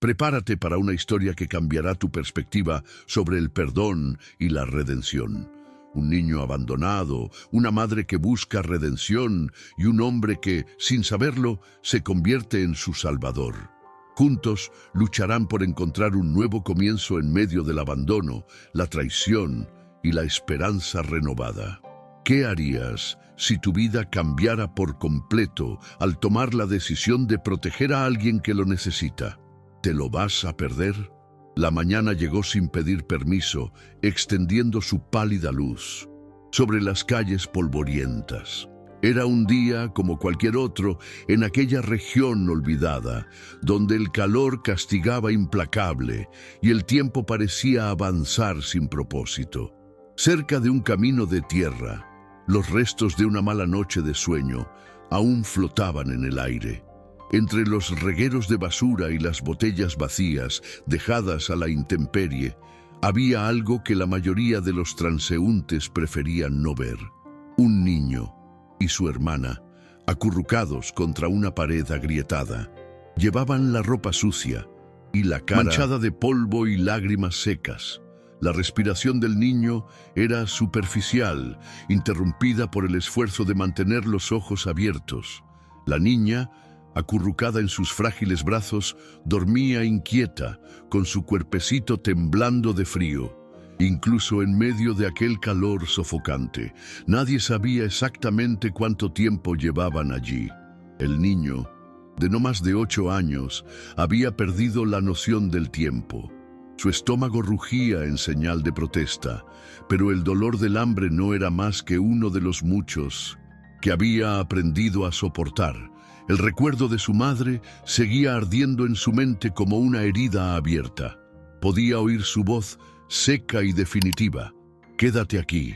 Prepárate para una historia que cambiará tu perspectiva sobre el perdón y la redención. Un niño abandonado, una madre que busca redención y un hombre que, sin saberlo, se convierte en su salvador. Juntos lucharán por encontrar un nuevo comienzo en medio del abandono, la traición y la esperanza renovada. ¿Qué harías si tu vida cambiara por completo al tomar la decisión de proteger a alguien que lo necesita? ¿Te lo vas a perder? La mañana llegó sin pedir permiso, extendiendo su pálida luz sobre las calles polvorientas. Era un día como cualquier otro en aquella región olvidada, donde el calor castigaba implacable y el tiempo parecía avanzar sin propósito. Cerca de un camino de tierra, los restos de una mala noche de sueño aún flotaban en el aire. Entre los regueros de basura y las botellas vacías, dejadas a la intemperie, había algo que la mayoría de los transeúntes preferían no ver. Un niño y su hermana, acurrucados contra una pared agrietada, llevaban la ropa sucia y la cara manchada de polvo y lágrimas secas. La respiración del niño era superficial, interrumpida por el esfuerzo de mantener los ojos abiertos. La niña, acurrucada en sus frágiles brazos, dormía inquieta, con su cuerpecito temblando de frío. Incluso en medio de aquel calor sofocante, nadie sabía exactamente cuánto tiempo llevaban allí. El niño, de no más de 8 años, había perdido la noción del tiempo. Su estómago rugía en señal de protesta, pero el dolor del hambre no era más que uno de los muchos que había aprendido a soportar. El recuerdo de su madre seguía ardiendo en su mente como una herida abierta. Podía oír su voz seca y definitiva: «Quédate aquí,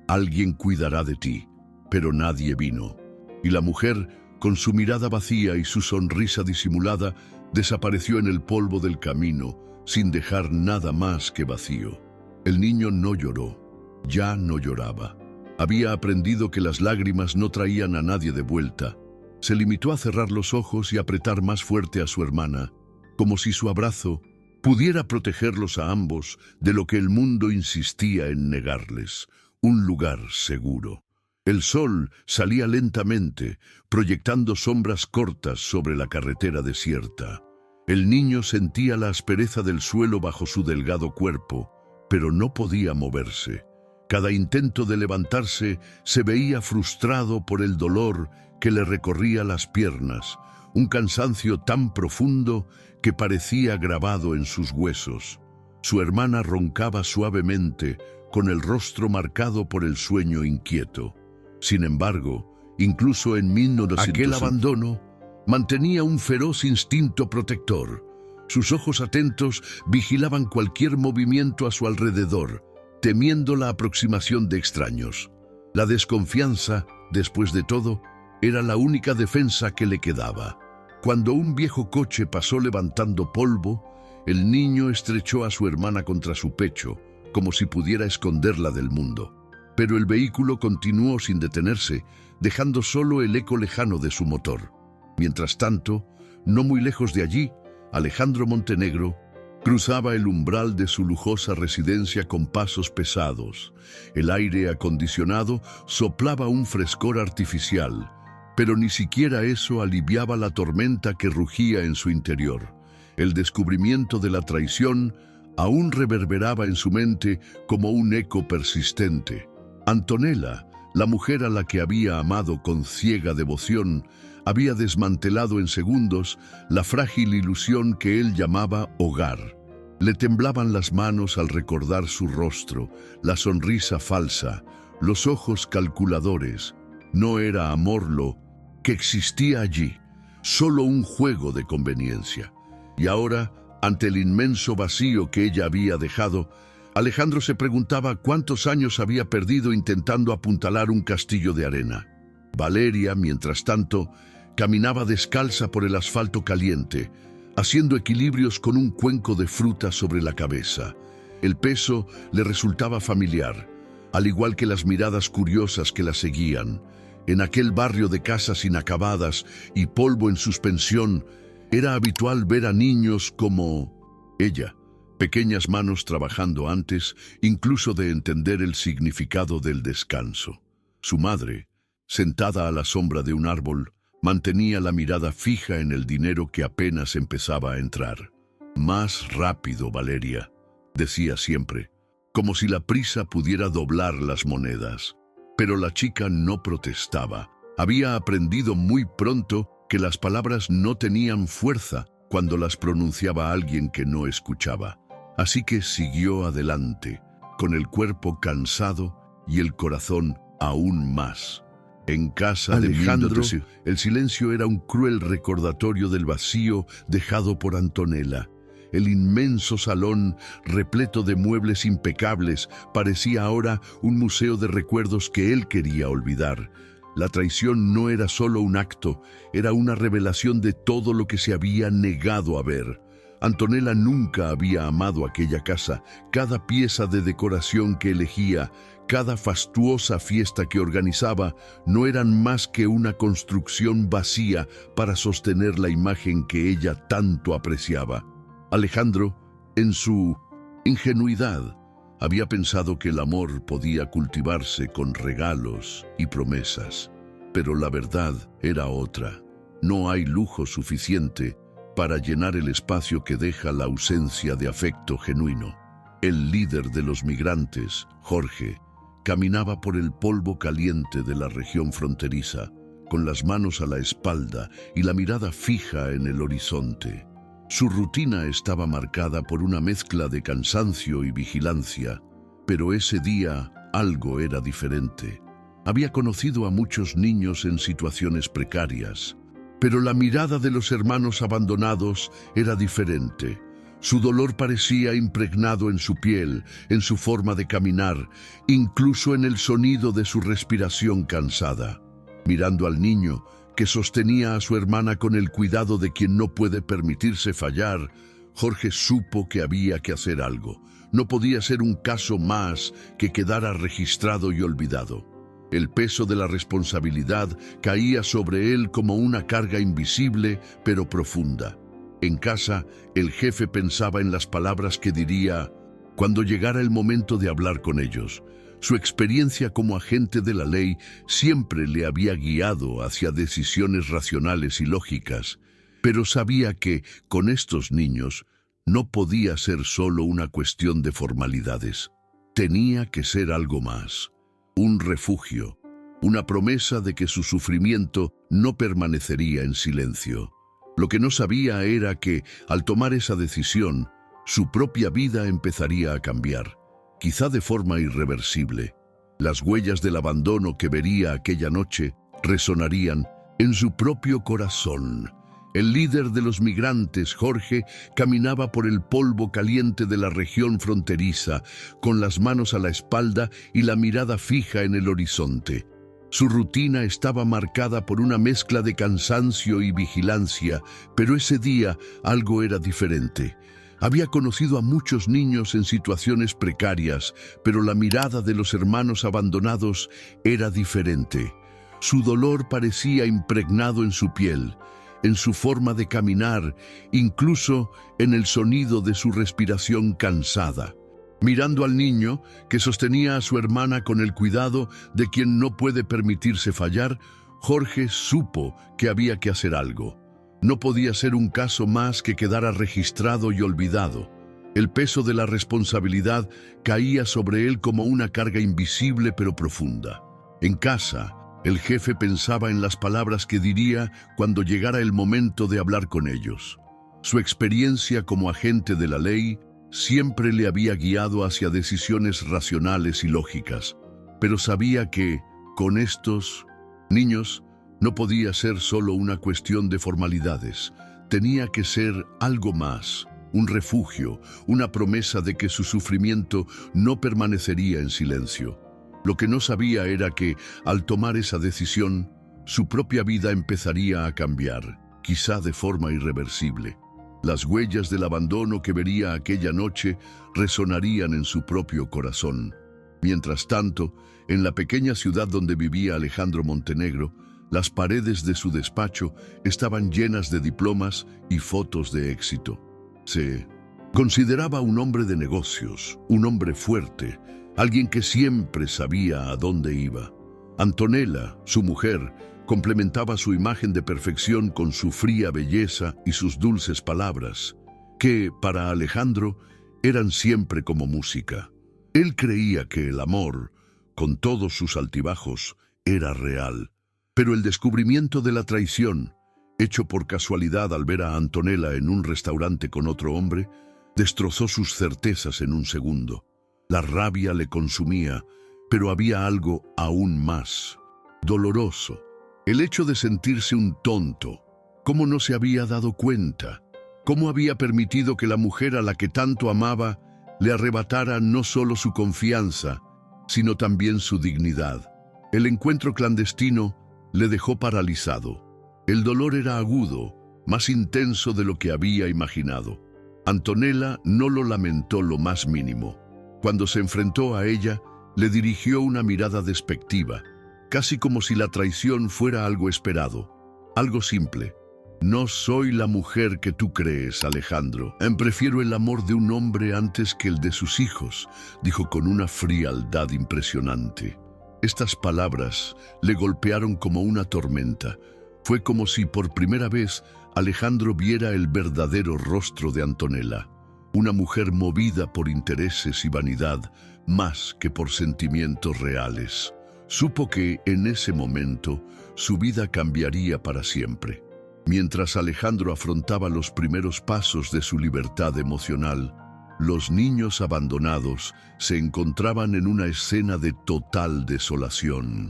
alguien cuidará de ti». Pero nadie vino. Y la mujer, con su mirada vacía y su sonrisa disimulada, desapareció en el polvo del camino, sin dejar nada más que vacío. El niño no lloró, ya no lloraba. Había aprendido que las lágrimas no traían a nadie de vuelta. Se limitó a cerrar los ojos y apretar más fuerte a su hermana, como si su abrazo pudiera protegerlos a ambos de lo que el mundo insistía en negarles: un lugar seguro. El sol salía lentamente, proyectando sombras cortas sobre la carretera desierta. El niño sentía la aspereza del suelo bajo su delgado cuerpo, pero no podía moverse. Cada intento de levantarse se veía frustrado por el dolor que le recorría las piernas, un cansancio tan profundo que parecía grabado en sus huesos. Su hermana roncaba suavemente, con el rostro marcado por el sueño inquieto. Sin embargo, incluso en 1900, aquel abandono mantenía un feroz instinto protector. Sus ojos atentos vigilaban cualquier movimiento a su alrededor, temiendo la aproximación de extraños. La desconfianza, después de todo, era la única defensa que le quedaba. Cuando un viejo coche pasó levantando polvo, el niño estrechó a su hermana contra su pecho, como si pudiera esconderla del mundo. Pero el vehículo continuó sin detenerse, dejando solo el eco lejano de su motor. Mientras tanto, no muy lejos de allí, Alejandro Montenegro cruzaba el umbral de su lujosa residencia con pasos pesados. El aire acondicionado soplaba un frescor artificial, pero ni siquiera eso aliviaba la tormenta que rugía en su interior. El descubrimiento de la traición aún reverberaba en su mente como un eco persistente. Antonella, la mujer a la que había amado con ciega devoción, había desmantelado en segundos la frágil ilusión que él llamaba hogar. Le temblaban las manos al recordar su rostro, la sonrisa falsa, los ojos calculadores. No era amor lo que existía allí, solo un juego de conveniencia. Y ahora, ante el inmenso vacío que ella había dejado, Alejandro se preguntaba cuántos años había perdido intentando apuntalar un castillo de arena. Valeria, mientras tanto, caminaba descalza por el asfalto caliente, haciendo equilibrios con un cuenco de fruta sobre la cabeza. El peso le resultaba familiar, al igual que las miradas curiosas que la seguían. En aquel barrio de casas inacabadas y polvo en suspensión, Era habitual ver a niños como ella, pequeñas manos trabajando antes incluso de entender el significado del descanso. Su madre, sentada a la sombra de un árbol, mantenía la mirada fija en el dinero que apenas empezaba a entrar. «Más rápido, Valeria», decía siempre, como si la prisa pudiera doblar las monedas. Pero la chica no protestaba. Había aprendido muy pronto que las palabras no tenían fuerza cuando las pronunciaba alguien que no escuchaba. Así que siguió adelante, con el cuerpo cansado y el corazón aún más. En casa de Alejandro, el silencio era un cruel recordatorio del vacío dejado por Antonella. El inmenso salón, repleto de muebles impecables, parecía ahora un museo de recuerdos que él quería olvidar. La traición no era solo un acto, era una revelación de todo lo que se había negado a ver. Antonella nunca había amado aquella casa. Cada pieza de decoración que elegía, cada fastuosa fiesta que organizaba, no eran más que una construcción vacía para sostener la imagen que ella tanto apreciaba. Alejandro, en su ingenuidad, había pensado que el amor podía cultivarse con regalos y promesas, pero la verdad era otra. No hay lujo suficiente para llenar el espacio que deja la ausencia de afecto genuino. El líder de los migrantes, Jorge, caminaba por el polvo caliente de la región fronteriza, con las manos a la espalda y la mirada fija en el horizonte. Su rutina estaba marcada por una mezcla de cansancio y vigilancia, pero ese día algo era diferente. Había conocido a muchos niños en situaciones precarias, pero la mirada de los hermanos abandonados era diferente. Su dolor parecía impregnado en su piel, en su forma de caminar, incluso en el sonido de su respiración cansada. Mirando al niño, que sostenía a su hermana con el cuidado de quien no puede permitirse fallar, Jorge supo que había que hacer algo. No podía ser un caso más que quedara registrado y olvidado. El peso de la responsabilidad caía sobre él como una carga invisible pero profunda. En casa, el jefe pensaba en las palabras que diría cuando llegara el momento de hablar con ellos. Su experiencia como agente de la ley siempre le había guiado hacia decisiones racionales y lógicas, pero sabía que, con estos niños, no podía ser solo una cuestión de formalidades. Tenía que ser algo más, un refugio, una promesa de que su sufrimiento no permanecería en silencio. Lo que no sabía era que, al tomar esa decisión, su propia vida empezaría a cambiar. Quizá de forma irreversible. Las huellas del abandono que vería aquella noche resonarían en su propio corazón. El líder de los migrantes, Jorge, caminaba por el polvo caliente de la región fronteriza, con las manos a la espalda y la mirada fija en el horizonte. Su rutina estaba marcada por una mezcla de cansancio y vigilancia, pero ese día algo era diferente. Había conocido a muchos niños en situaciones precarias, pero la mirada de los hermanos abandonados era diferente. Su dolor parecía impregnado en su piel, en su forma de caminar, incluso en el sonido de su respiración cansada. Mirando al niño, que sostenía a su hermana con el cuidado de quien no puede permitirse fallar, Jorge supo que había que hacer algo. No podía ser un caso más que quedara registrado y olvidado. El peso de la responsabilidad caía sobre él como una carga invisible pero profunda. En casa, el jefe pensaba en las palabras que diría cuando llegara el momento de hablar con ellos. Su experiencia como agente de la ley siempre le había guiado hacia decisiones racionales y lógicas, pero sabía que, con estos niños, no podía ser solo una cuestión de formalidades. Tenía que ser algo más, un refugio, una promesa de que su sufrimiento no permanecería en silencio. Lo que no sabía era que, al tomar esa decisión, su propia vida empezaría a cambiar, quizá de forma irreversible. Las huellas del abandono que vería aquella noche resonarían en su propio corazón. Mientras tanto, en la pequeña ciudad donde vivía Alejandro Montenegro, Las paredes de su despacho estaban llenas de diplomas y fotos de éxito. Se consideraba un hombre de negocios, un hombre fuerte, alguien que siempre sabía a dónde iba. Antonella, su mujer, complementaba su imagen de perfección con su fría belleza y sus dulces palabras, que, para Alejandro, eran siempre como música. Él creía que el amor, con todos sus altibajos, era real. Pero el descubrimiento de la traición, hecho por casualidad al ver a Antonella en un restaurante con otro hombre, destrozó sus certezas en un segundo. La rabia le consumía, pero había algo aún más doloroso. El hecho de sentirse un tonto. ¿Cómo no se había dado cuenta? ¿Cómo había permitido que la mujer a la que tanto amaba le arrebatara no solo su confianza, sino también su dignidad? El encuentro clandestino le dejó paralizado. El dolor era agudo, más intenso de lo que había imaginado. Antonella no lo lamentó lo más mínimo. Cuando se enfrentó a ella, le dirigió una mirada despectiva, casi como si la traición fuera algo esperado, algo simple. No soy la mujer que tú crees, Alejandro. Prefiero el amor de un hombre antes que el de sus hijos, dijo con una frialdad impresionante. Estas palabras le golpearon como una tormenta. Fue como si por primera vez Alejandro viera el verdadero rostro de Antonella, una mujer movida por intereses y vanidad más que por sentimientos reales. Supo que, en ese momento, su vida cambiaría para siempre. Mientras Alejandro afrontaba los primeros pasos de su libertad emocional, los niños abandonados se encontraban en una escena de total desolación.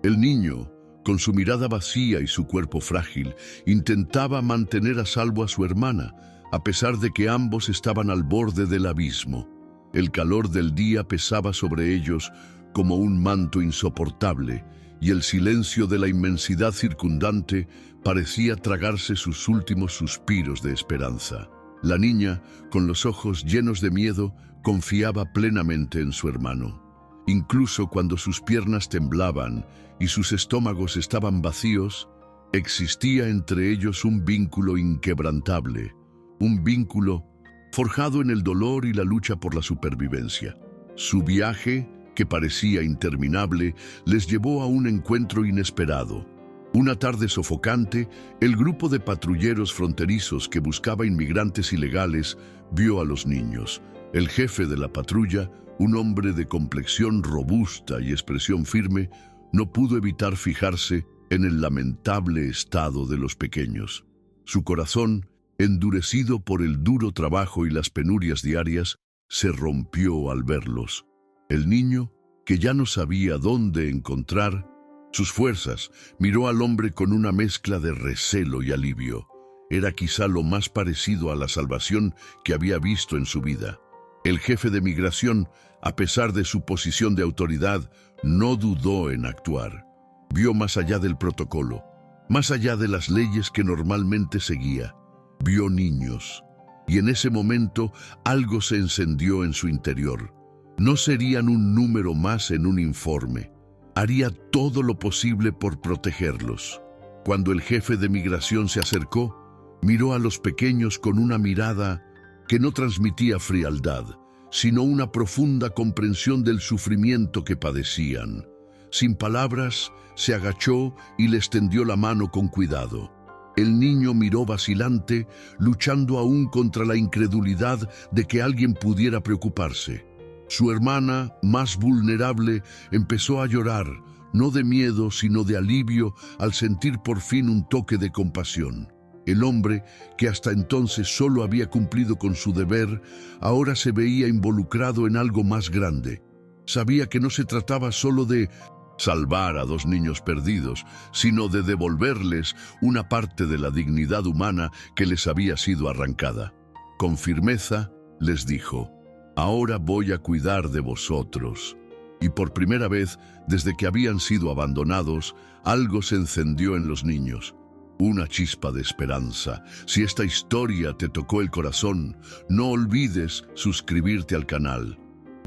El niño, con su mirada vacía y su cuerpo frágil, intentaba mantener a salvo a su hermana, a pesar de que ambos estaban al borde del abismo. El calor del día pesaba sobre ellos como un manto insoportable, y el silencio de la inmensidad circundante parecía tragarse sus últimos suspiros de esperanza. La niña, con los ojos llenos de miedo, confiaba plenamente en su hermano. Incluso cuando sus piernas temblaban y sus estómagos estaban vacíos, existía entre ellos un vínculo inquebrantable, un vínculo forjado en el dolor y la lucha por la supervivencia. Su viaje, que parecía interminable, les llevó a un encuentro inesperado. Una tarde sofocante, el grupo de patrulleros fronterizos que buscaba inmigrantes ilegales vio a los niños. El jefe de la patrulla, un hombre de complexión robusta y expresión firme, no pudo evitar fijarse en el lamentable estado de los pequeños. Su corazón, endurecido por el duro trabajo y las penurias diarias, se rompió al verlos. El niño, que ya no sabía dónde encontrar sus fuerzas, miró al hombre con una mezcla de recelo y alivio. Era quizá lo más parecido a la salvación que había visto en su vida. El jefe de migración, a pesar de su posición de autoridad, no dudó en actuar. Vio más allá del protocolo, más allá de las leyes que normalmente seguía. Vio niños, y en ese momento algo se encendió en su interior. No serían un número más en un informe. Haría todo lo posible por protegerlos. Cuando el jefe de migración se acercó, miró a los pequeños con una mirada que no transmitía frialdad, sino una profunda comprensión del sufrimiento que padecían. Sin palabras, se agachó y les tendió la mano con cuidado. El niño miró vacilante, luchando aún contra la incredulidad de que alguien pudiera preocuparse. Su hermana, más vulnerable, empezó a llorar, no de miedo, sino de alivio, al sentir por fin un toque de compasión. El hombre, que hasta entonces solo había cumplido con su deber, ahora se veía involucrado en algo más grande. Sabía que no se trataba solo de salvar a dos niños perdidos, sino de devolverles una parte de la dignidad humana que les había sido arrancada. Con firmeza les dijo: «Ahora voy a cuidar de vosotros». Y por primera vez, desde que habían sido abandonados, algo se encendió en los niños. Una chispa de esperanza. Si esta historia te tocó el corazón, no olvides suscribirte al canal.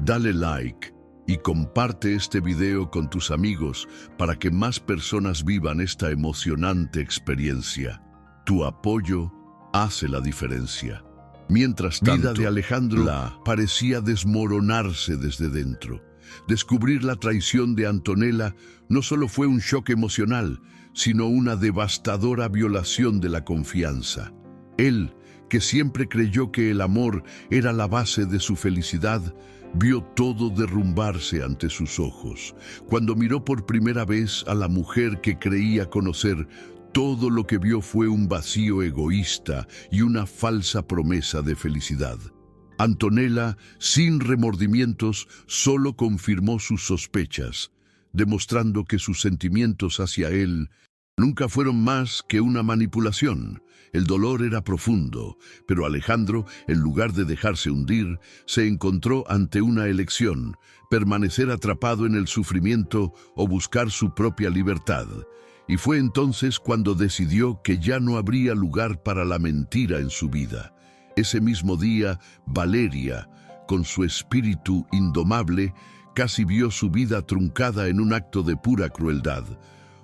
Dale like y comparte este video con tus amigos para que más personas vivan esta emocionante experiencia. Tu apoyo hace la diferencia. Mientras tanto, la vida de Alejandro parecía desmoronarse desde dentro. Descubrir la traición de Antonella no solo fue un shock emocional, sino una devastadora violación de la confianza. Él, que siempre creyó que el amor era la base de su felicidad, vio todo derrumbarse ante sus ojos. Cuando miró por primera vez a la mujer que creía conocer, todo lo que vio fue un vacío egoísta y una falsa promesa de felicidad. Antonella, sin remordimientos, solo confirmó sus sospechas, demostrando que sus sentimientos hacia él nunca fueron más que una manipulación. El dolor era profundo, pero Alejandro, en lugar de dejarse hundir, se encontró ante una elección: permanecer atrapado en el sufrimiento o buscar su propia libertad. Y fue entonces cuando decidió que ya no habría lugar para la mentira en su vida. Ese mismo día, Valeria, con su espíritu indomable, casi vio su vida truncada en un acto de pura crueldad.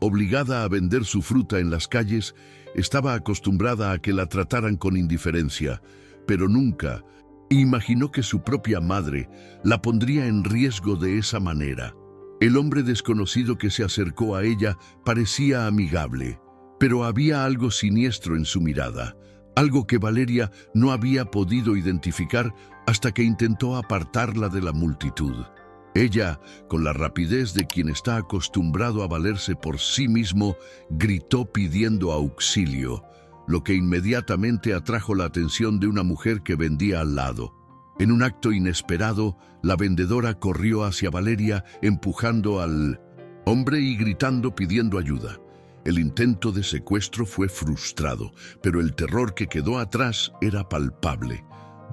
Obligada a vender su fruta en las calles, estaba acostumbrada a que la trataran con indiferencia, pero nunca imaginó que su propia madre la pondría en riesgo de esa manera. El hombre desconocido que se acercó a ella parecía amigable, pero había algo siniestro en su mirada, algo que Valeria no había podido identificar hasta que intentó apartarla de la multitud. Ella, con la rapidez de quien está acostumbrado a valerse por sí mismo, gritó pidiendo auxilio, lo que inmediatamente atrajo la atención de una mujer que vendía al lado. En un acto inesperado, la vendedora corrió hacia Valeria, empujando al hombre y gritando pidiendo ayuda. El intento de secuestro fue frustrado, pero el terror que quedó atrás era palpable.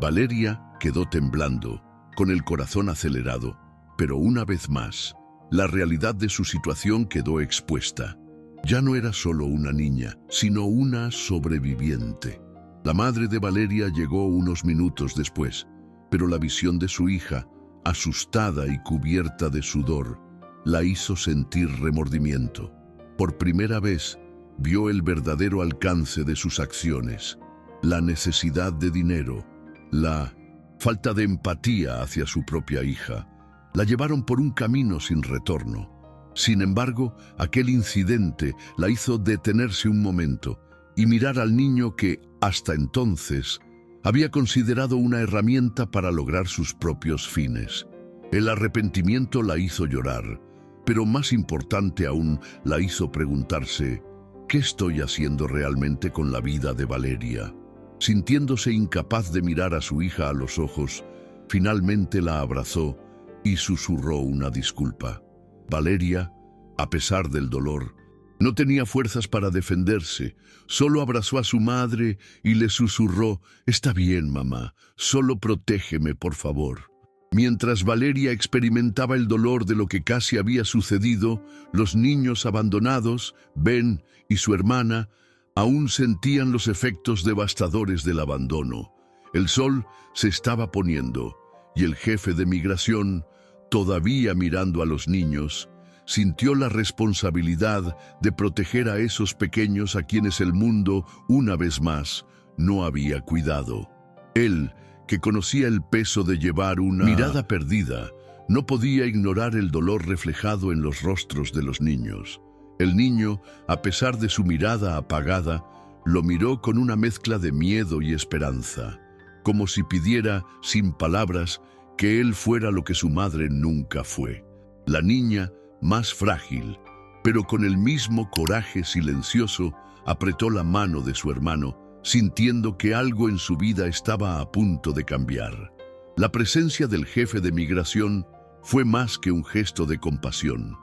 Valeria quedó temblando, con el corazón acelerado. Pero una vez más, la realidad de su situación quedó expuesta. Ya no era solo una niña, sino una sobreviviente. La madre de Valeria llegó unos minutos después, pero la visión de su hija, asustada y cubierta de sudor, la hizo sentir remordimiento. Por primera vez, vio el verdadero alcance de sus acciones, la necesidad de dinero, la falta de empatía hacia su propia hija. La llevaron por un camino sin retorno. Sin embargo, aquel incidente la hizo detenerse un momento y mirar al niño que, hasta entonces, había considerado una herramienta para lograr sus propios fines. El arrepentimiento la hizo llorar, pero más importante aún, la hizo preguntarse: ¿qué estoy haciendo realmente con la vida de Valeria? Sintiéndose incapaz de mirar a su hija a los ojos, finalmente la abrazó y susurró una disculpa. Valeria, a pesar del dolor, no tenía fuerzas para defenderse. Solo abrazó a su madre y le susurró: «Está bien, mamá, solo protégeme, por favor». Mientras Valeria experimentaba el dolor de lo que casi había sucedido, los niños abandonados, Ben y su hermana, aún sentían los efectos devastadores del abandono. El sol se estaba poniendo, y el jefe de migración, todavía mirando a los niños, sintió la responsabilidad de proteger a esos pequeños a quienes el mundo, una vez más, no había cuidado. Él, que conocía el peso de llevar una mirada perdida, no podía ignorar el dolor reflejado en los rostros de los niños. El niño, a pesar de su mirada apagada, lo miró con una mezcla de miedo y esperanza, como si pidiera, sin palabras, que él fuera lo que su madre nunca fue. La niña, más frágil, pero con el mismo coraje silencioso, apretó la mano de su hermano, sintiendo que algo en su vida estaba a punto de cambiar. La presencia del jefe de migración fue más que un gesto de compasión.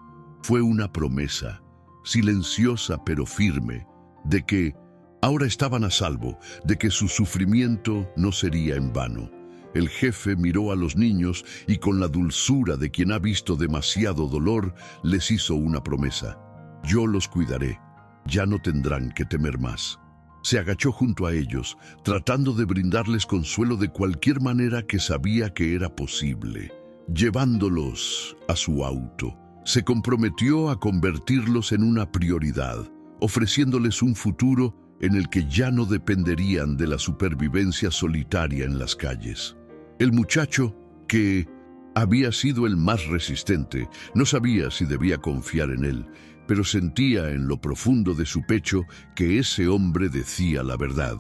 Fue una promesa, silenciosa pero firme, de que ahora estaban a salvo, de que su sufrimiento no sería en vano. El jefe miró a los niños y con la dulzura de quien ha visto demasiado dolor, les hizo una promesa: «Yo los cuidaré, ya no tendrán que temer más». Se agachó junto a ellos, tratando de brindarles consuelo de cualquier manera que sabía que era posible. llevándolos a su auto. Se comprometió a convertirlos en una prioridad, ofreciéndoles un futuro en el que ya no dependerían de la supervivencia solitaria en las calles. El muchacho, que había sido el más resistente, no sabía si debía confiar en él, pero sentía en lo profundo de su pecho que ese hombre decía la verdad.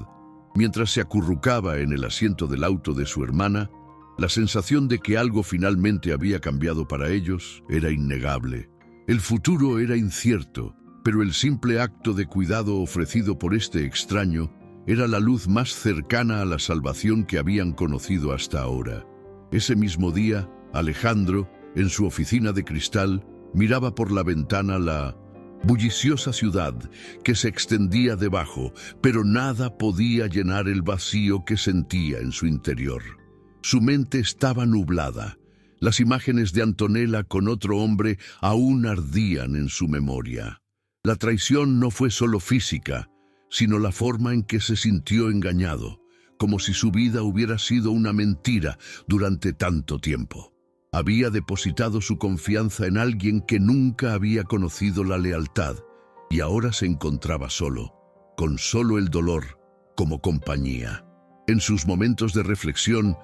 Mientras se acurrucaba en el asiento del auto de su hermana, la sensación de que algo finalmente había cambiado para ellos era innegable. El futuro era incierto, pero el simple acto de cuidado ofrecido por este extraño era la luz más cercana a la salvación que habían conocido hasta ahora. Ese mismo día, Alejandro, en su oficina de cristal, miraba por la ventana la bulliciosa ciudad que se extendía debajo, pero nada podía llenar el vacío que sentía en su interior. Su mente estaba nublada. Las imágenes de Antonella con otro hombre aún ardían en su memoria. La traición no fue solo física, sino la forma en que se sintió engañado, como si su vida hubiera sido una mentira durante tanto tiempo. Había depositado su confianza en alguien que nunca había conocido la lealtad, y ahora se encontraba solo, con solo el dolor como compañía. En sus momentos de reflexión,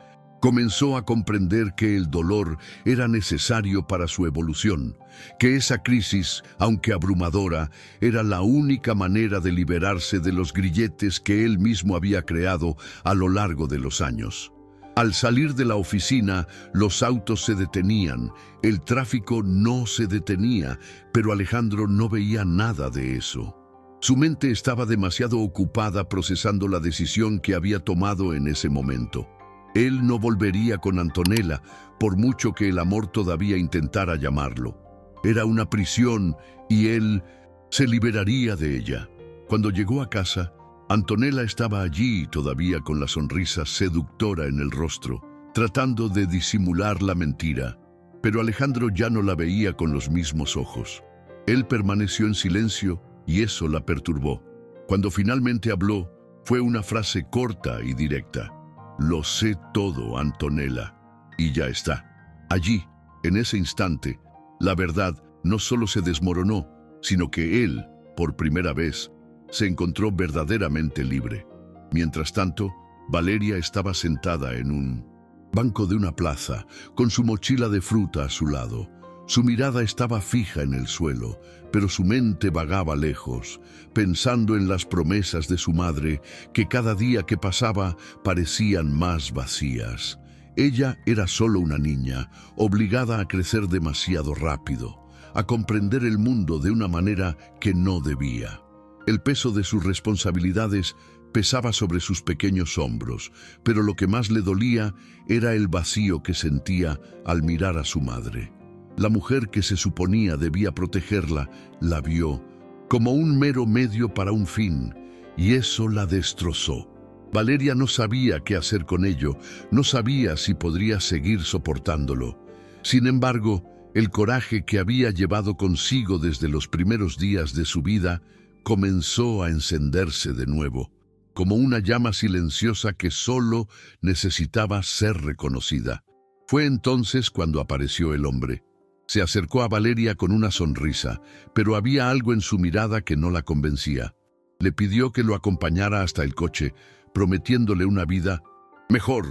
comenzó a comprender que el dolor era necesario para su evolución, que esa crisis, aunque abrumadora, era la única manera de liberarse de los grilletes que él mismo había creado a lo largo de los años. Al salir de la oficina, los autos se detenían, el tráfico no se detenía, pero Alejandro no veía nada de eso. Su mente estaba demasiado ocupada procesando la decisión que había tomado en ese momento. Él no volvería con Antonella, por mucho que el amor todavía intentara llamarlo. Era una prisión y él se liberaría de ella. Cuando llegó a casa, Antonella estaba allí todavía con la sonrisa seductora en el rostro, tratando de disimular la mentira. Pero Alejandro ya no la veía con los mismos ojos. Él permaneció en silencio y eso la perturbó. Cuando finalmente habló, fue una frase corta y directa. «Lo sé todo, Antonella». Y ya está. Allí, en ese instante, la verdad no solo se desmoronó, sino que él, por primera vez, se encontró verdaderamente libre. Mientras tanto, Valeria estaba sentada en un banco de una plaza, con su mochila de fruta a su lado. Su mirada estaba fija en el suelo, pero su mente vagaba lejos, pensando en las promesas de su madre, que cada día que pasaba parecían más vacías. Ella era solo una niña, obligada a crecer demasiado rápido, a comprender el mundo de una manera que no debía. El peso de sus responsabilidades pesaba sobre sus pequeños hombros, pero lo que más le dolía era el vacío que sentía al mirar a su madre. La mujer que se suponía debía protegerla, la vio como un mero medio para un fin, y eso la destrozó. Valeria no sabía qué hacer con ello, no sabía si podría seguir soportándolo. Sin embargo, el coraje que había llevado consigo desde los primeros días de su vida comenzó a encenderse de nuevo, como una llama silenciosa que solo necesitaba ser reconocida. Fue entonces cuando apareció el hombre. Se acercó a Valeria con una sonrisa, pero había algo en su mirada que no la convencía. Le pidió que lo acompañara hasta el coche, prometiéndole una vida mejor,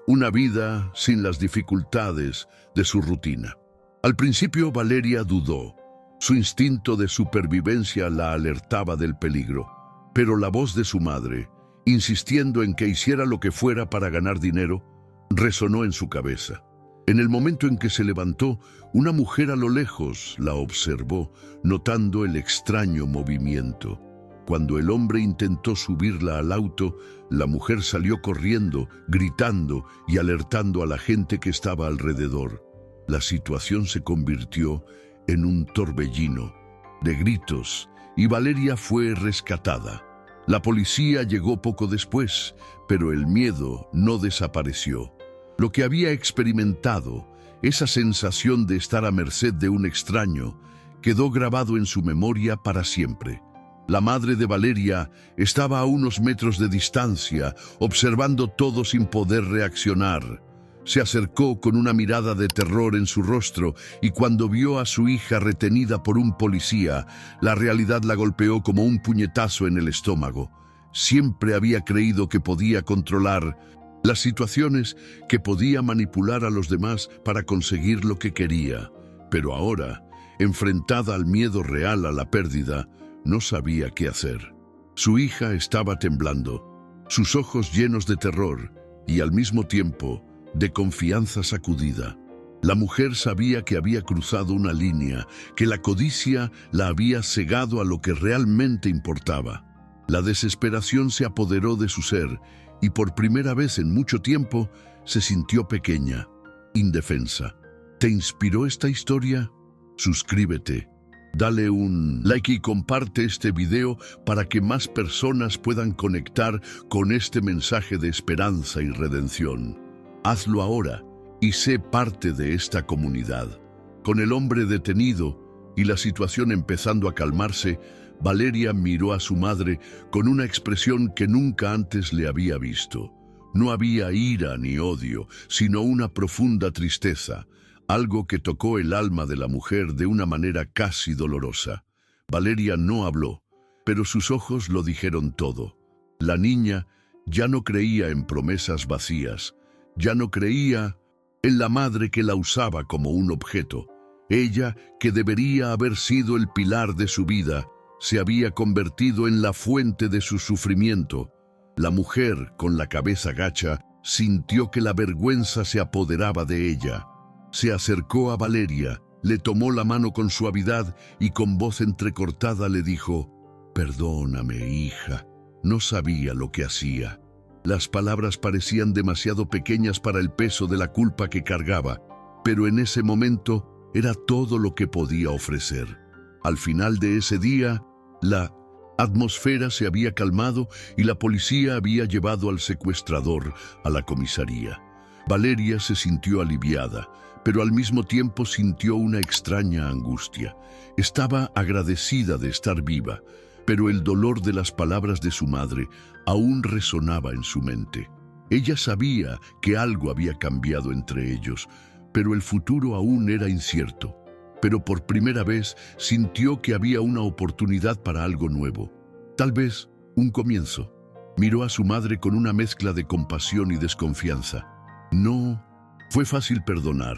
una vida sin las dificultades de su rutina. Al principio Valeria dudó. Su instinto de supervivencia la alertaba del peligro, pero la voz de su madre, insistiendo en que hiciera lo que fuera para ganar dinero, resonó en su cabeza. En el momento en que se levantó, una mujer a lo lejos la observó, notando el extraño movimiento. Cuando el hombre intentó subirla al auto, la mujer salió corriendo, gritando y alertando a la gente que estaba alrededor. La situación se convirtió en un torbellino de gritos y Valeria fue rescatada. La policía llegó poco después, pero el miedo no desapareció. Lo que había experimentado, esa sensación de estar a merced de un extraño, quedó grabado en su memoria para siempre. La madre de Valeria estaba a unos metros de distancia, observando todo sin poder reaccionar. Se acercó con una mirada de terror en su rostro y cuando vio a su hija retenida por un policía, la realidad la golpeó como un puñetazo en el estómago. Siempre había creído que podía controlar las situaciones, que podía manipular a los demás para conseguir lo que quería. Pero ahora, enfrentada al miedo real a la pérdida, no sabía qué hacer. Su hija estaba temblando, sus ojos llenos de terror y al mismo tiempo de confianza sacudida. La mujer sabía que había cruzado una línea, que la codicia la había cegado a lo que realmente importaba. La desesperación se apoderó de su ser y por primera vez en mucho tiempo se sintió pequeña, indefensa. ¿Te inspiró esta historia? Suscríbete, dale un like y comparte este video para que más personas puedan conectar con este mensaje de esperanza y redención. Hazlo ahora y sé parte de esta comunidad. Con el hombre detenido y la situación empezando a calmarse, Valeria miró a su madre con una expresión que nunca antes le había visto. No había ira ni odio, sino una profunda tristeza, algo que tocó el alma de la mujer de una manera casi dolorosa. Valeria no habló, pero sus ojos lo dijeron todo. La niña ya no creía en promesas vacías, ya no creía en la madre que la usaba como un objeto. Ella, que debería haber sido el pilar de su vida, se había convertido en la fuente de su sufrimiento. La mujer, con la cabeza gacha, sintió que la vergüenza se apoderaba de ella. Se acercó a Valeria, le tomó la mano con suavidad y con voz entrecortada le dijo: «Perdóname, hija, no sabía lo que hacía». Las palabras parecían demasiado pequeñas para el peso de la culpa que cargaba, pero en ese momento era todo lo que podía ofrecer. Al final de ese día, la atmósfera se había calmado y la policía había llevado al secuestrador a la comisaría. Valeria se sintió aliviada, pero al mismo tiempo sintió una extraña angustia. Estaba agradecida de estar viva, pero el dolor de las palabras de su madre aún resonaba en su mente. Ella sabía que algo había cambiado entre ellos, pero el futuro aún era incierto. Pero por primera vez sintió que había una oportunidad para algo nuevo. Tal vez un comienzo. Miró a su madre con una mezcla de compasión y desconfianza. No fue fácil perdonar,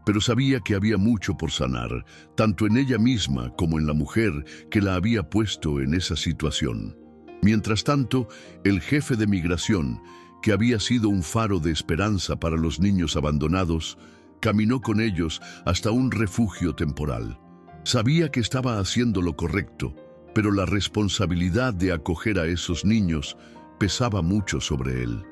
pero sabía que había mucho por sanar, tanto en ella misma como en la mujer que la había puesto en esa situación. Mientras tanto, el jefe de migración, que había sido un faro de esperanza para los niños abandonados, caminó con ellos hasta un refugio temporal. Sabía que estaba haciendo lo correcto, pero la responsabilidad de acoger a esos niños pesaba mucho sobre él.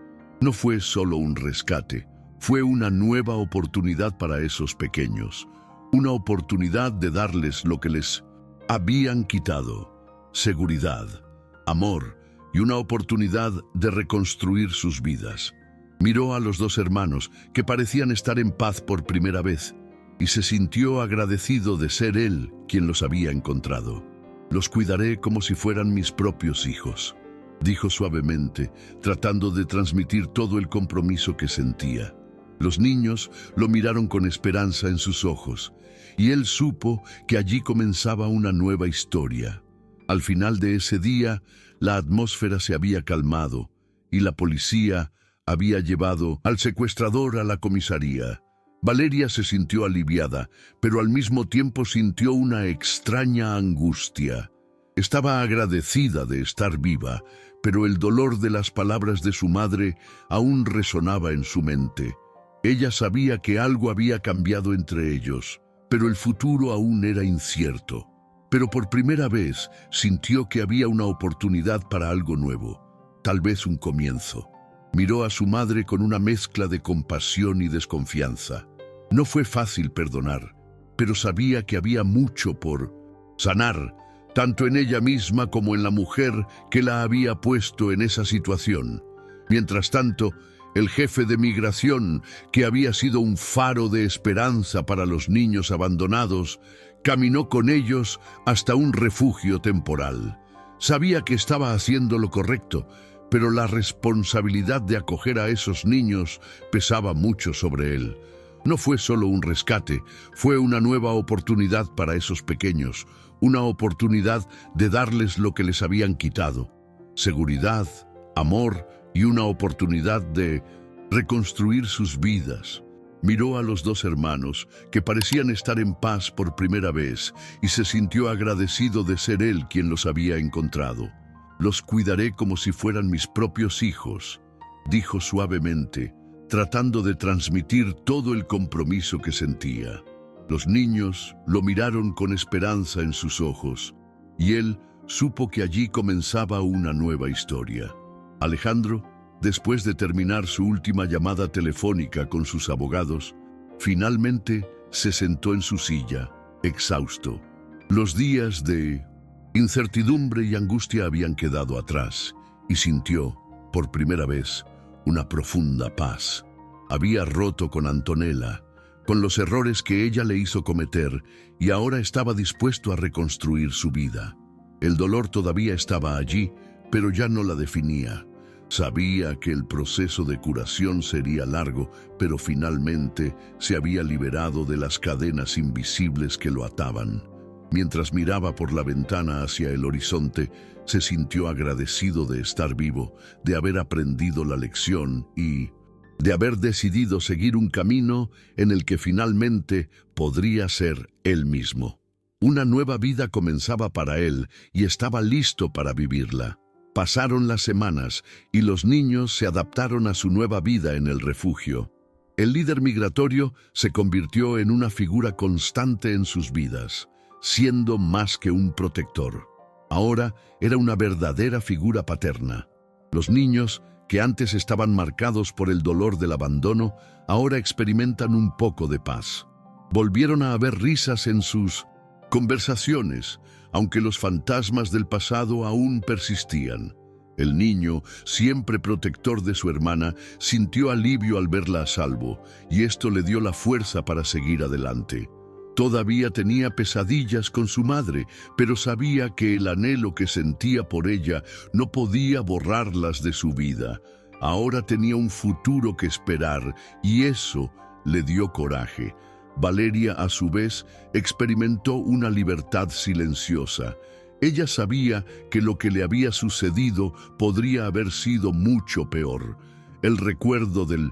No fue solo un rescate, fue una nueva oportunidad para esos pequeños, una oportunidad de darles lo que les habían quitado: seguridad, amor y una oportunidad de reconstruir sus vidas. Miró a los dos hermanos, que parecían estar en paz por primera vez, y se sintió agradecido de ser él quien los había encontrado. «Los cuidaré como si fueran mis propios hijos», dijo suavemente, tratando de transmitir todo el compromiso que sentía. Los niños lo miraron con esperanza en sus ojos, y él supo que allí comenzaba una nueva historia. Al final de ese día, la atmósfera se había calmado, y la policía había llevado al secuestrador a la comisaría. Valeria se sintió aliviada, pero al mismo tiempo sintió una extraña angustia. Estaba agradecida de estar viva, pero el dolor de las palabras de su madre aún resonaba en su mente. Ella sabía que algo había cambiado entre ellos, pero el futuro aún era incierto. Pero por primera vez sintió que había una oportunidad para algo nuevo, tal vez un comienzo. Miró a su madre con una mezcla de compasión y desconfianza. No fue fácil perdonar, pero sabía que había mucho por sanar, tanto en ella misma como en la mujer que la había puesto en esa situación. Mientras tanto, el jefe de migración, que había sido un faro de esperanza para los niños abandonados, caminó con ellos hasta un refugio temporal. Sabía que estaba haciendo lo correcto, pero la responsabilidad de acoger a esos niños pesaba mucho sobre él. No fue solo un rescate, fue una nueva oportunidad para esos pequeños, una oportunidad de darles lo que les habían quitado: seguridad, amor y una oportunidad de reconstruir sus vidas. Miró a los dos hermanos, que parecían estar en paz por primera vez, y se sintió agradecido de ser él quien los había encontrado. «Los cuidaré como si fueran mis propios hijos», dijo suavemente, tratando de transmitir todo el compromiso que sentía. Los niños lo miraron con esperanza en sus ojos, y él supo que allí comenzaba una nueva historia. Alejandro, después de terminar su última llamada telefónica con sus abogados, finalmente se sentó en su silla, exhausto. Los días de incertidumbre y angustia habían quedado atrás, y sintió, por primera vez, una profunda paz. Había roto con Antonella, con los errores que ella le hizo cometer, y ahora estaba dispuesto a reconstruir su vida. El dolor todavía estaba allí, pero ya no la definía. Sabía que el proceso de curación sería largo, pero finalmente se había liberado de las cadenas invisibles que lo ataban. Mientras miraba por la ventana hacia el horizonte, se sintió agradecido de estar vivo, de haber aprendido la lección y de haber decidido seguir un camino en el que finalmente podría ser él mismo. Una nueva vida comenzaba para él y estaba listo para vivirla. Pasaron las semanas y los niños se adaptaron a su nueva vida en el refugio. El líder migratorio se convirtió en una figura constante en sus vidas, siendo más que un protector. Ahora era una verdadera figura paterna. Los niños, que antes estaban marcados por el dolor del abandono, ahora experimentan un poco de paz. Volvieron a haber risas en sus conversaciones, aunque los fantasmas del pasado aún persistían. El niño, siempre protector de su hermana, sintió alivio al verla a salvo, y esto le dio la fuerza para seguir adelante. Todavía tenía pesadillas con su madre, pero sabía que el anhelo que sentía por ella no podía borrarlas de su vida. Ahora tenía un futuro que esperar, y eso le dio coraje. Valeria, a su vez, experimentó una libertad silenciosa. Ella sabía que lo que le había sucedido podría haber sido mucho peor. El recuerdo del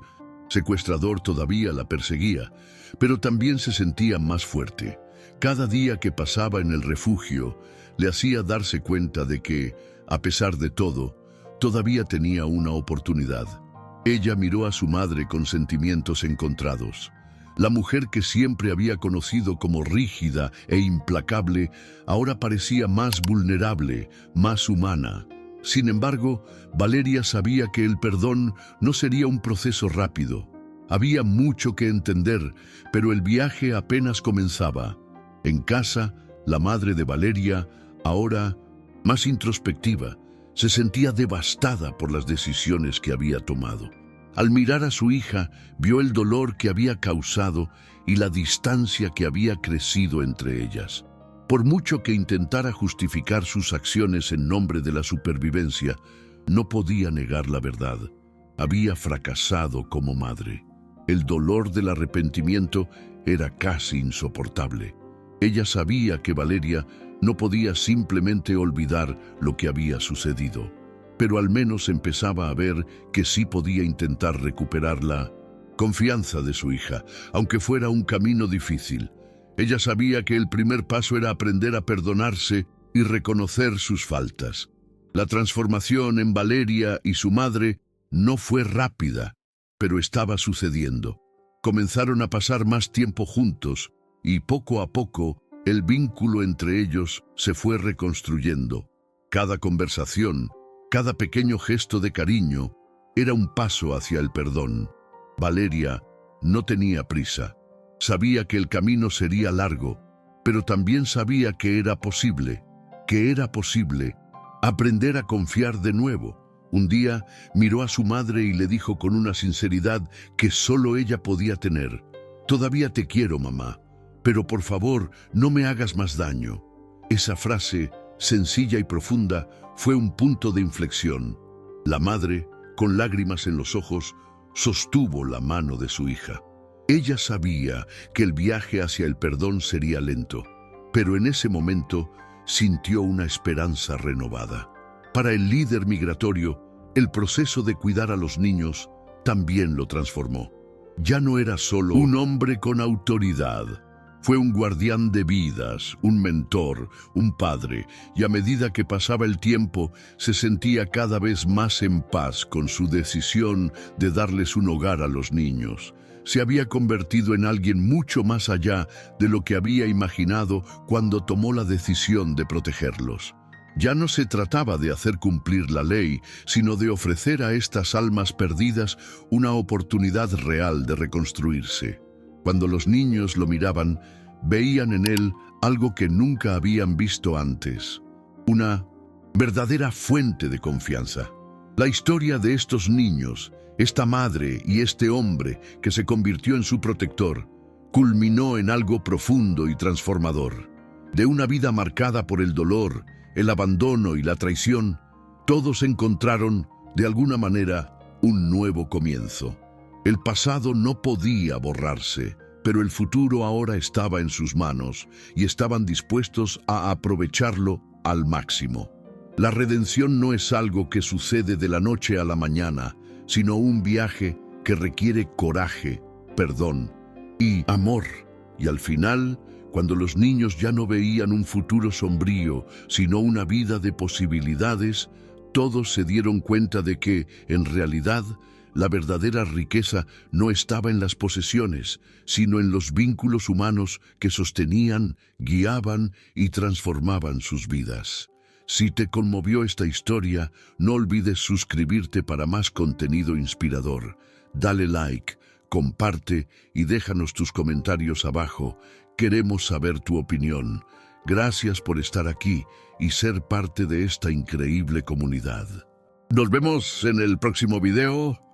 secuestrador todavía la perseguía, pero también se sentía más fuerte. Cada día que pasaba en el refugio le hacía darse cuenta de que, a pesar de todo, todavía tenía una oportunidad. Ella miró a su madre con sentimientos encontrados. La mujer que siempre había conocido como rígida e implacable, ahora parecía más vulnerable, más humana. Sin embargo, Valeria sabía que el perdón no sería un proceso rápido. Había mucho que entender, pero el viaje apenas comenzaba. En casa, la madre de Valeria, ahora más introspectiva, se sentía devastada por las decisiones que había tomado. Al mirar a su hija, vio el dolor que había causado y la distancia que había crecido entre ellas. Por mucho que intentara justificar sus acciones en nombre de la supervivencia, no podía negar la verdad. Había fracasado como madre. El dolor del arrepentimiento era casi insoportable. Ella sabía que Valeria no podía simplemente olvidar lo que había sucedido, pero al menos empezaba a ver que sí podía intentar recuperar la confianza de su hija, aunque fuera un camino difícil. Ella sabía que el primer paso era aprender a perdonarse y reconocer sus faltas. La transformación en Valeria y su madre no fue rápida, pero estaba sucediendo. Comenzaron a pasar más tiempo juntos y poco a poco el vínculo entre ellos se fue reconstruyendo. Cada conversación, cada pequeño gesto de cariño era un paso hacia el perdón. Valeria no tenía prisa. Sabía que el camino sería largo, pero también sabía que era posible aprender a confiar de nuevo. Un día miró a su madre y le dijo con una sinceridad que solo ella podía tener: «Todavía te quiero, mamá, pero por favor no me hagas más daño». Esa frase, sencilla y profunda, fue un punto de inflexión. La madre, con lágrimas en los ojos, sostuvo la mano de su hija. Ella sabía que el viaje hacia el perdón sería lento, pero en ese momento sintió una esperanza renovada. Para el líder migratorio, el proceso de cuidar a los niños también lo transformó. Ya no era solo un hombre con autoridad. Fue un guardián de vidas, un mentor, un padre, y a medida que pasaba el tiempo, se sentía cada vez más en paz con su decisión de darles un hogar a los niños. Se había convertido en alguien mucho más allá de lo que había imaginado cuando tomó la decisión de protegerlos. Ya no se trataba de hacer cumplir la ley, sino de ofrecer a estas almas perdidas una oportunidad real de reconstruirse. Cuando los niños lo miraban, veían en él algo que nunca habían visto antes, una verdadera fuente de confianza. La historia de estos niños, esta madre y este hombre que se convirtió en su protector, culminó en algo profundo y transformador. De una vida marcada por el dolor, el abandono y la traición, todos encontraron, de alguna manera, un nuevo comienzo. El pasado no podía borrarse, pero el futuro ahora estaba en sus manos y estaban dispuestos a aprovecharlo al máximo. La redención no es algo que sucede de la noche a la mañana, sino un viaje que requiere coraje, perdón y amor. Y al final, cuando los niños ya no veían un futuro sombrío, sino una vida de posibilidades, todos se dieron cuenta de que, en realidad, la verdadera riqueza no estaba en las posesiones, sino en los vínculos humanos que sostenían, guiaban y transformaban sus vidas. Si te conmovió esta historia, no olvides suscribirte para más contenido inspirador. Dale like, comparte y déjanos tus comentarios abajo. Queremos saber tu opinión. Gracias por estar aquí y ser parte de esta increíble comunidad. Nos vemos en el próximo video.